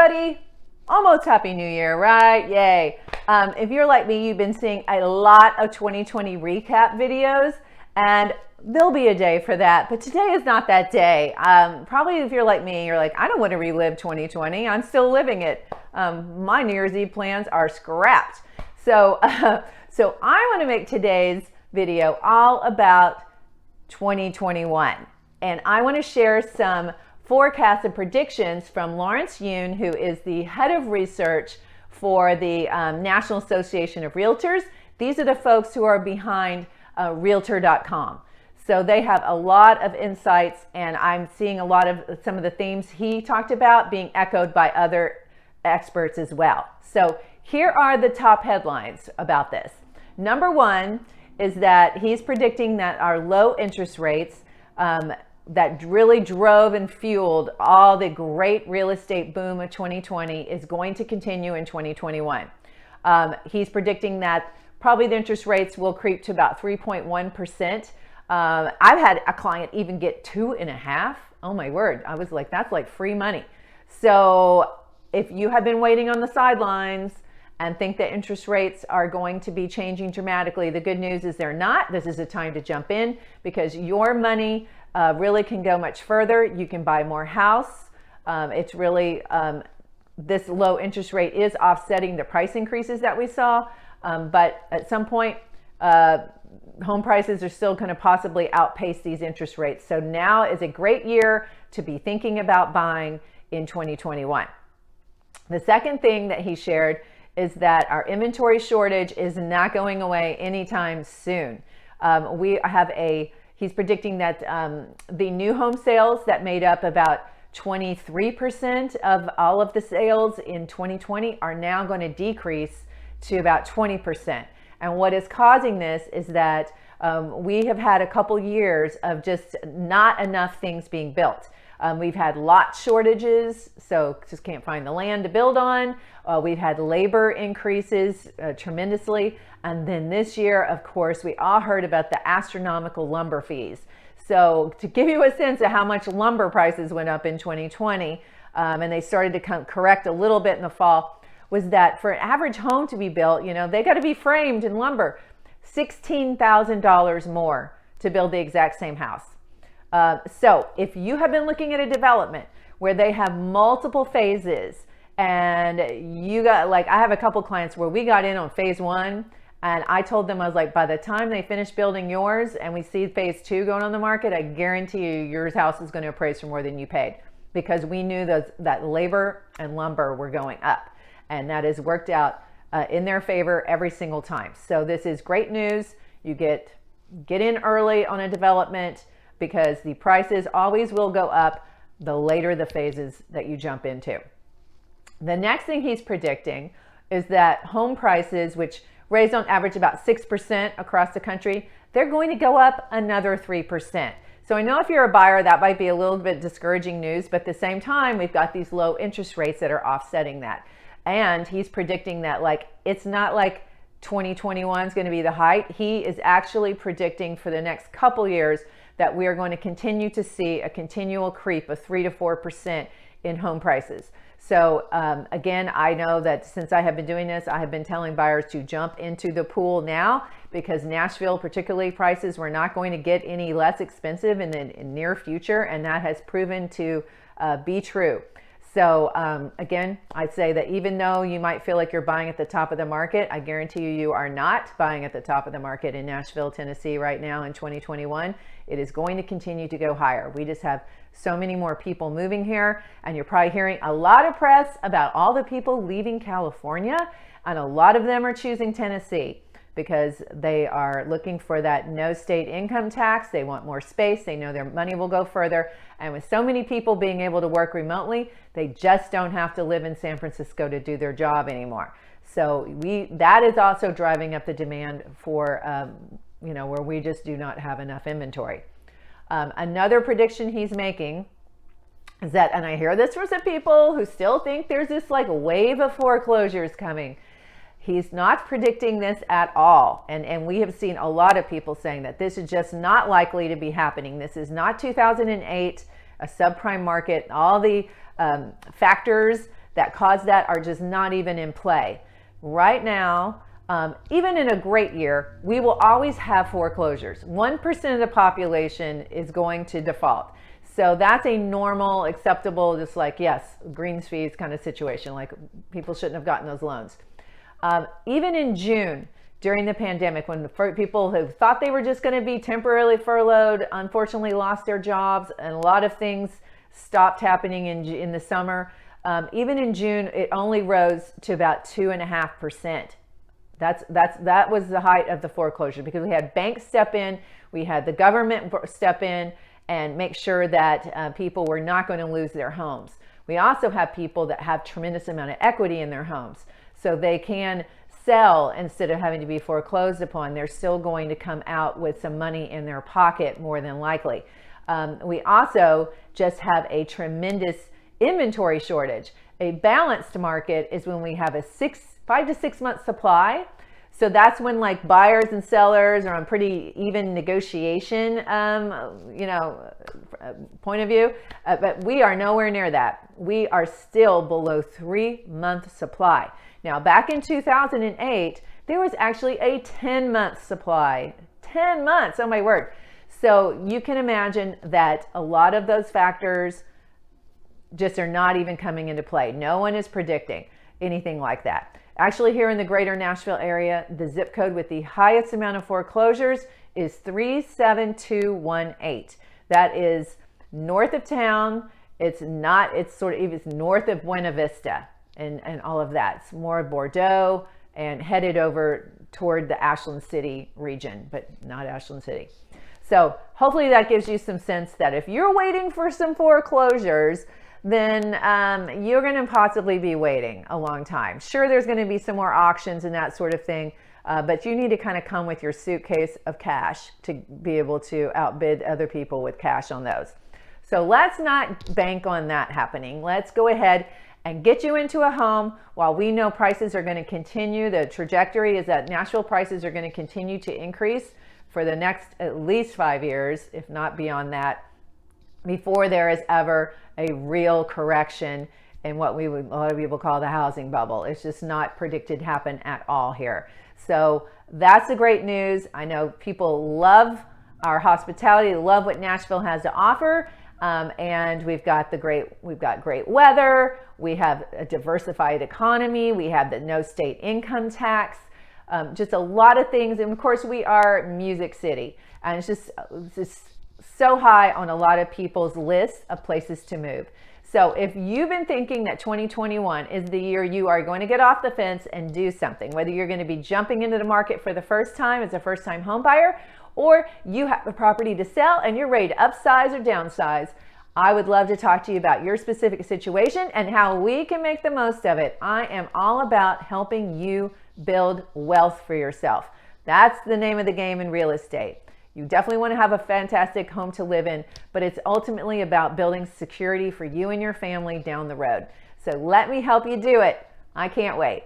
everybody. Almost Happy New Year, right? Yay. If you're like me, you've been seeing a lot of 2020 recap videos, and there'll be a day for that, but today is not that day. Probably if you're like me, you're like, I don't want to relive 2020. I'm still living it. My New Year's Eve plans are scrapped. So I want to make today's video all about 2021. And I want to share some forecasts and predictions from Lawrence Yoon, who is the head of research for the National Association of Realtors. These are the folks who are behind Realtor.com. So they have a lot of insights, and I'm seeing a lot of some of the themes he talked about being echoed by other experts as well. So here are the top headlines about this. Number one is that he's predicting that our low interest rates that really drove and fueled all the great real estate boom of 2020 is going to continue in 2021. He's predicting that probably the interest rates will creep to about 3.1%. I've had a client even get 2.5%. Oh my word. I was like, that's like free money. So if you have been waiting on the sidelines and think that interest rates are going to be changing dramatically, the good news is they're not. This is a time to jump in because your money really can go much further. You can buy more house. It's really, this low interest rate is offsetting the price increases that we saw. But at some point, home prices are still going to possibly outpace these interest rates. So now is a great year to be thinking about buying in 2021. The second thing that he shared is that our inventory shortage is not going away anytime soon. He's predicting that the new home sales that made up about 23% of all of the sales in 2020 are now going to decrease to about 20%. And what is causing this is that we have had a couple years of just not enough things being built. We've had lot shortages, so just can't find the land to build on. We've had labor increases tremendously. And then this year, of course, we all heard about the astronomical lumber fees. So to give you a sense of how much lumber prices went up in 2020, and they started to correct a little bit in the fall, was that for an average home to be built, they got to be framed in lumber, $16,000 more to build the exact same house. So if you have been looking at a development where they have multiple phases and you got, like, I have a couple clients where we got in on phase one and I told them, I was like, by the time they finish building yours and we see phase two going on the market, I guarantee you your house is going to appraise for more than you paid, because we knew that labor and lumber were going up, and that has worked out in their favor every single time. So this is great news. You get in early on a development, because the prices always will go up the later the phases that you jump into. The next thing he's predicting is that home prices, which raised on average about 6% across the country, they're going to go up another 3%. So I know if you're a buyer, that might be a little bit discouraging news, but at the same time, we've got these low interest rates that are offsetting that. And he's predicting that, like, it's not like 2021 is going to be the height. He is actually predicting for the next couple years that we are going to continue to see a continual creep of 3 to 4% in home prices. So again, I know that since I have been doing this, I have been telling buyers to jump into the pool now, because Nashville, particularly, prices were not going to get any less expensive in the near future, and that has proven to be true. So again, I'd say that even though you might feel like you're buying at the top of the market, I guarantee you are not buying at the top of the market in Nashville, Tennessee right now in 2021. It is going to continue to go higher. We just have so many more people moving here, and you're probably hearing a lot of press about all the people leaving California, and a lot of them are choosing Tennessee because they are looking for that no state income tax. They want more space. They know their money will go further. And with so many people being able to work remotely, they just don't have to live in San Francisco to do their job anymore. So that is also driving up the demand for, where we just do not have enough inventory. Another prediction he's making is that, and I hear this from some people who still think there's this like wave of foreclosures coming. He's not predicting this at all. And we have seen a lot of people saying that this is just not likely to be happening. This is not 2008, a subprime market, all the factors that caused that are just not even in play. Right now, even in a great year, we will always have foreclosures. 1% of the population is going to default. So that's a normal, acceptable, just like, yes, greens fees kind of situation, like people shouldn't have gotten those loans. Even in June, during the pandemic, when the people who thought they were just going to be temporarily furloughed, unfortunately lost their jobs, and a lot of things stopped happening in the summer. Even in June, it only rose to about 2.5%. That was the height of the foreclosure, because we had banks step in, we had the government step in and make sure that people were not going to lose their homes. We also have people that have tremendous amount of equity in their homes, so they can sell instead of having to be foreclosed upon. They're still going to come out with some money in their pocket, more than likely. We also just have a tremendous inventory shortage. A balanced market is when we have a 5 to 6 month supply. So that's when like buyers and sellers are on pretty even negotiation, point of view. But we are nowhere near that. We are still below 3 month supply. Now, back in 2008, there was actually a 10-month supply. 10 months, oh my word. So you can imagine that a lot of those factors just are not even coming into play. No one is predicting anything like that. Actually, here in the greater Nashville area, the zip code with the highest amount of foreclosures is 37218. That is north of town. It's north of Buena Vista and all of that. It's more Bordeaux and headed over toward the Ashland City region, but not Ashland City. So hopefully that gives you some sense that if you're waiting for some foreclosures, then you're going to possibly be waiting a long time. Sure, there's going to be some more auctions and that sort of thing, but you need to kind of come with your suitcase of cash to be able to outbid other people with cash on those. So let's not bank on that happening. Let's go ahead and get you into a home while we know prices are going to continue. The trajectory is that Nashville prices are going to continue to increase for the next at least 5 years, if not beyond that, before there is ever a real correction in what a lot of people call the housing bubble. It's just not predicted to happen at all here. So that's the great news. I know people love our hospitality, love what Nashville has to offer. And we've got great weather. We have a diversified economy. We have the no state income tax. Just a lot of things. And of course, we are Music City. And it's just so high on a lot of people's lists of places to move. So if you've been thinking that 2021 is the year you are going to get off the fence and do something, whether you're going to be jumping into the market for the first time as a first-time home buyer, or you have a property to sell and you're ready to upsize or downsize, I would love to talk to you about your specific situation and how we can make the most of it. I am all about helping you build wealth for yourself. That's the name of the game in real estate. You definitely want to have a fantastic home to live in, but it's ultimately about building security for you and your family down the road. So let me help you do it. I can't wait.